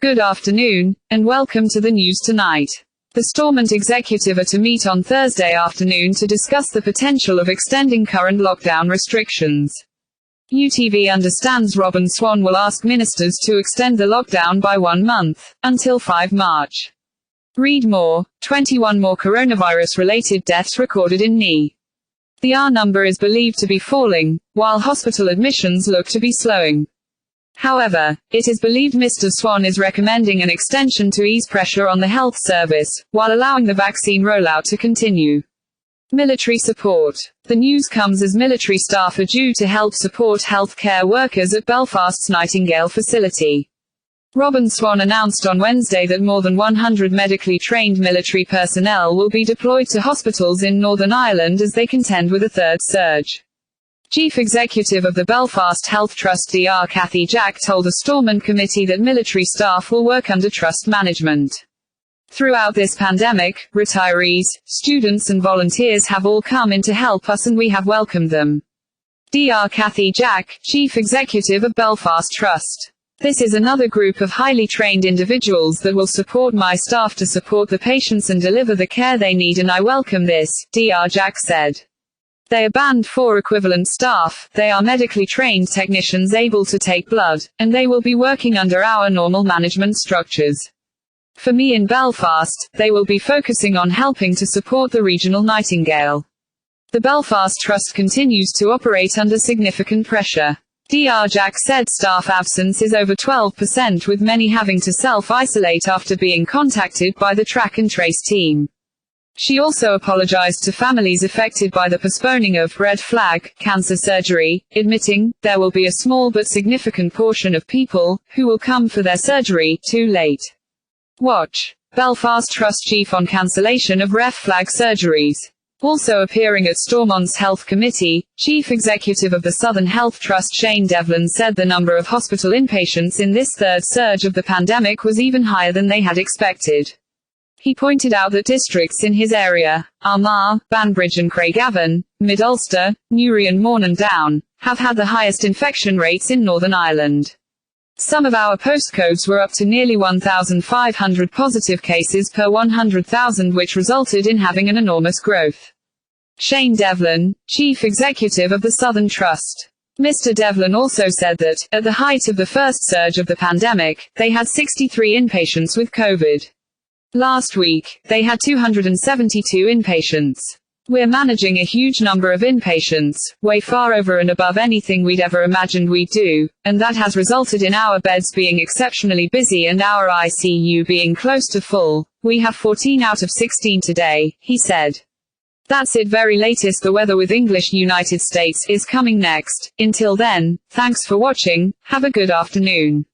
Good afternoon, and welcome to the news tonight. The Stormont executive are to meet on Thursday afternoon to discuss the potential of extending current lockdown restrictions. UTV understands Robin Swan will ask ministers to extend the lockdown by 1 month, until 5 March. Read more. 21 more coronavirus-related deaths recorded in NE. The R number is believed to be falling, while hospital admissions look to be slowing. However, it is believed Mr. Swan is recommending an extension to ease pressure on the health service, while allowing the vaccine rollout to continue. Military support. The news comes as military staff are due to help support healthcare workers at Belfast's Nightingale facility. Robin Swan announced on Wednesday that more than 100 medically trained military personnel will be deployed to hospitals in Northern Ireland as they contend with a third surge. Chief Executive of the Belfast Health Trust Dr. Cathy Jack told the Stormont Committee that military staff will work under trust management. Throughout this pandemic, retirees, students and volunteers have all come in to help us and we have welcomed them. Dr. Cathy Jack, Chief Executive of Belfast Trust. This is another group of highly trained individuals that will support my staff to support the patients and deliver the care they need, and I welcome this, Dr. Jack said. They are Band 4 equivalent staff, they are medically trained technicians able to take blood, and they will be working under our normal management structures. For me in Belfast, they will be focusing on helping to support the regional Nightingale. The Belfast Trust continues to operate under significant pressure. Dr. Jack said staff absence is over 12%, with many having to self-isolate after being contacted by the track and trace team. She also apologized to families affected by the postponing of red flag cancer surgery, admitting, there will be a small but significant portion of people who will come for their surgery too late. Watch. Belfast Trust Chief on cancellation of red flag surgeries. Also appearing at Stormont's Health Committee, Chief Executive of the Southern Health Trust Shane Devlin said the number of hospital inpatients in this third surge of the pandemic was even higher than they had expected. He pointed out that districts in his area, Armagh, Banbridge and Craigavon, Mid-Ulster, Newry and Morne and Down, have had the highest infection rates in Northern Ireland. Some of our postcodes were up to nearly 1,500 positive cases per 100,000, which resulted in having an enormous growth. Shane Devlin, Chief Executive of the Southern Trust. Mr. Devlin also said that, at the height of the first surge of the pandemic, they had 63 inpatients with COVID. Last week, they had 272 inpatients. We're managing a huge number of inpatients, way far over and above anything we'd ever imagined we'd do, and that has resulted in our beds being exceptionally busy and our ICU being close to full. We have 14 out of 16 today, he said. That's it. Very latest. The weather with English United States is coming next. Until then, thanks for watching, have a good afternoon.